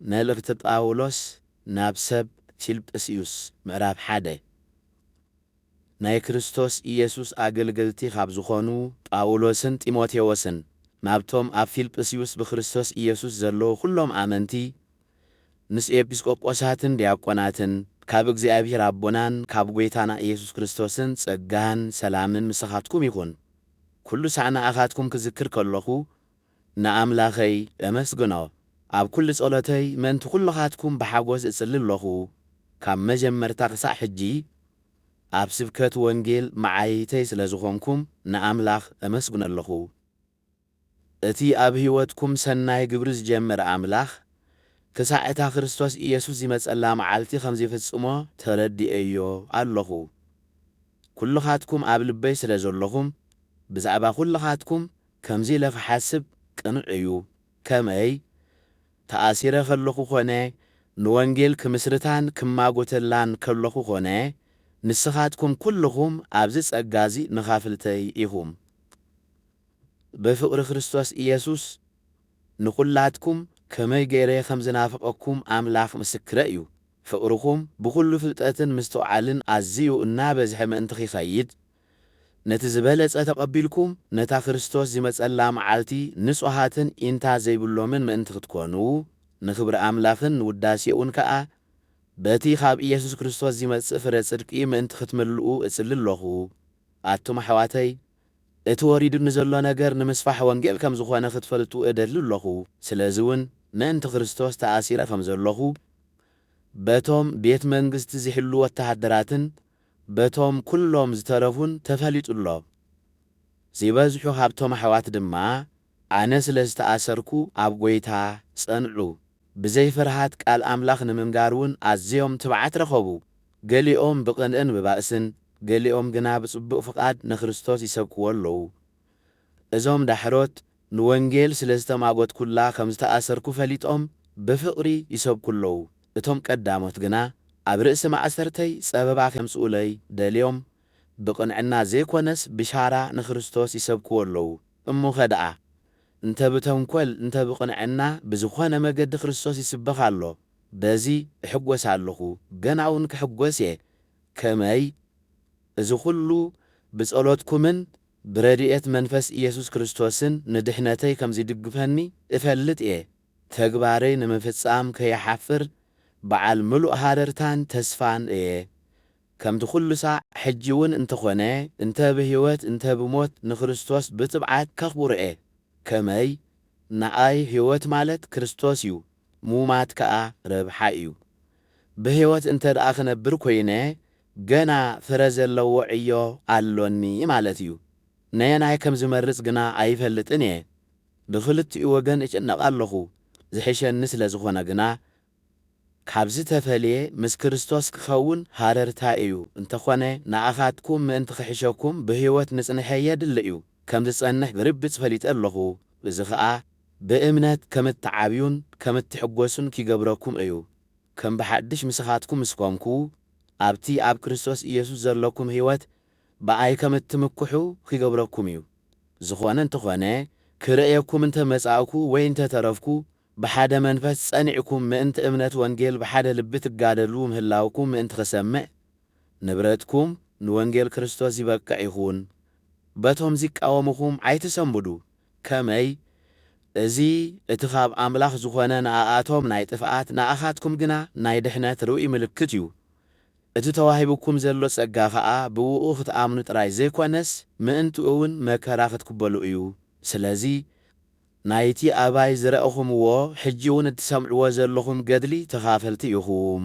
መልእኽቲ ጳውሎስ ናብ ሰብ ፊልጵስዩስ ምዕራፍ 1 ናይ ክርስቶስ ኢየሱስ አገልገልቲ ካብ ዝኾኑ ጳውሎስን ጢሞቴዎስን ናብቶም ኣብ ፊልጵስዩስ ብክርስቶስ ኢየሱስ ዘለዉ ኩሎም አመንቲ ምስ ኤጲስቆጶሳትን ዲያቆናትን ካብ እግዚአብሔር አቦናን ካብ ጐይታና ኢየሱስ ክርስቶስን ጸጋን ሰላምን ምስኻትኩም ይኹን። ኩሉ ሳዕ ንኣኻትኩም ክዝክር ከለኹ ንኣምላኸይ ኣመስግኖ። ኣብ ኩሉ ጸሎተይ ምእንቲ ኩልኻትኩም ብሓጎስ እጽሊ ኣለኹ። ካብ መጀመርታ ክሳዕ ሕጂ ኣብ ስብከት ወንጌል መዓይተይ ስለ ዝኾንኩም ንኣምላኽ ኣመስግኖ ኣለኹ። እቲ ኣብ ህይወትኩም ሰናይ ግብሪ ዝጀመረ ኣምላኽ ክሳዕ እታ ክርስቶስ ኢየሱስ ዝመጸላ መዓልቲ ከም ዘይፍጽሞ ተረዲአዮ ኣለኹ። ኩልኻትኩም ኣብ ልበይ ስለ ዘለኹም ብዛዕባ ኩልኻትኩም ከምዚ ኢለ ክሓስብ ቅኑዕ እዩ። ከመይ ተኣሲረ ከለኹ ኾነ ንወንጌል ክምስርታን ክማጎተላን ከለኹ ኾነ ንስኻትኩም ኩልኹም ኣብዚ ጸጋዚ ንኻፍልተይ ኢኹም። ብፍቕሪ ክርስቶስ ኢየሱስ ንኹላትኩም ከመይ ገይረ ከም ዝናፍቐኩም ኣምላኽ ምስክረ እዩ። ፍቕርኹም ብኩሉ ፍልጠትን ምስትውዓልን ኣዝዩ እናበዝሐ ምእንቲ ኺኸይድ ነቲ ዝበለጸ ተቐቢልኩም ነታ ክርስቶስ ዝመጸላ መዓልቲ ንጹሃትን ኢንታ ዘይብሎምን ምእንቲ ክትኮኑ ንኽብሪ ኣምላኽን ውዳሴኡን ከኣ በቲ ካብ ኢየሱስ ክርስቶስ ዝመጽእ ፍረ ጽድቂ ምእንቲ ክትምልኡ እጽሊ ኣለኹ። ኣቱም ኣሕዋተይ እቲ ወሪዱኒ ዘሎ ነገር ንምስፋሕ ወንጌል ከም ዝኾነ ክትፈልጡ እደሊ ኣለኹ። ስለዚ እውን ምእንቲ ክርስቶስ ተኣሲረ ከም ዘለኹ በቶም ቤት መንግሥቲ ዝሕሉ ወተሃደራትን በቶም ኩሎም ዝተረፉን ተፈሊጡ ኣሎ። ዝበዝሑ ካብቶም ኣሕዋት ድማ ኣነ ስለ ዝተኣሰርኩ ኣብ ጐይታ ጸንዑ። ብዘይ ፍርሃት ቃል ኣምላኽ ንምንጋር እውን ኣዝዮም ትብዓት ረኸቡ። ገሊኦም ብቕንዕን ብባእስን ገሊኦም ግና ብጽቡቕ ፍቓድ ንክርስቶስ ይሰብክዎ ኣለዉ። እዞም ዳሕሮት ንወንጌል ስለ ዝተማጐትኩላ ከም ዝተኣሰርኩ ፈሊጦም ብፍቕሪ ይሰብኩ ኣለዉ። እቶም ቀዳሞት ግና ኣብ ርእሲ ማእሰርተይ ጸበባ ከምጽኡለይ ደልዮም ብቕንዕና ዘይኮነስ ብሻራ ንክርስቶስ ይሰብክዎ ኣለዉ። እሙኸ ደኣ እንተ ብተንኰል እንተ ብቕንዕና ብዝኾነ መገዲ ክርስቶስ ይስበኽ ኣሎ። በዚ እሕጐስ ኣለኹ፣ ገና እውን ክሕጐስ እየ። ከመይ እዚ ኹሉ ብጸሎትኩምን ብረድኤት መንፈስ ኢየሱስ ክርስቶስን ንድሕነተይ ከም ዝድግፈኒ እፈልጥ እየ። ተግባረይ ንምፍጻም ከየሓፍር በዓል ምሉእ ሃረርታን ተስፋን እየ። ከምቲ ኹሉ ሳዕ ሕጂ እውን እንተኾነ እንተ ብህይወት እንተ ብሞት ንክርስቶስ ብትብዓት ከኽቡር እየ። ከመይ ንኣይ ህይወት ማለት ክርስቶስ እዩ፣ ሙማት ከኣ ረብሓ እዩ። ብህይወት እንተ ደኣ ክነብር ኮይነ ገና ፍረ ዘለዎ ዕዮ ኣሎኒ ማለት እዩ። ነየናይ ከም ዝመርጽ ግና ኣይፈልጥን እየ። ብኽልቲኡ ወገን እጭነቕ ኣለኹ። ዝሕሸኒ ስለ ዝኾነ ግና ካብዚ ተፈልየ ምስ ክርስቶስ ክኸውን ሃረርታ እዩ። እንተኾነ ንኣኻትኩም ምእንቲ ክሕሸኩም ብህይወት ንጽንሐ የድሊ እዩ። ከም ዝጸንሕ ብርግጽ ፈሊጠ ኣለኹ። እዚ ኸኣ ብእምነት ከም እትዓብዩን ከም እትሕጐሱን ኪገብረኩም እዩ። ከም ብሓድሽ ምስኻትኩም ምስ ኮንኩ ኣብቲ ኣብ ክርስቶስ ኢየሱስ ዘለኩም ህይወት ብኣይ ከም እትምክሑ ኪገብረኩም እዩ። ዝኾነ እንተኾነ ክርእየኩም እንተ መጻእኩ ወይ እንተ ተረፍኩ ብሓደ መንፈስ ጸኒዕኩም ምእንቲ እምነት ወንጌል ብሓደ ልቢ ትጋደሉ ምህላውኩም ምእንቲ ክሰምዕ ንብረትኩም ንወንጌል ክርስቶስ ይበቅዕ ይኹን። በቶም ዚቃወምኹም ኣይትሰንብዱ። ከመይ እዚ እቲ ካብ ኣምላኽ ዝኾነ ንኣኣቶም ናይ ጥፍኣት ንኣኻትኩም ግና ናይ ድሕነት ርኡይ ምልክት እዩ። እቲ ተዋሂብኩም ዘሎ ጸጋ ኸኣ ብውኡ ክትኣምኑ ጥራይ ዘይኮነስ ምእንቲኡ እውን መከራ ክትቅበሉ እዩ። ስለዚ ናይቲ ኣባይ ዝረአኹምዎ ሕጂ እውን እትሰምዕዎ ዘለኹም ገድሊ ተኻፈልቲ ኢኹም።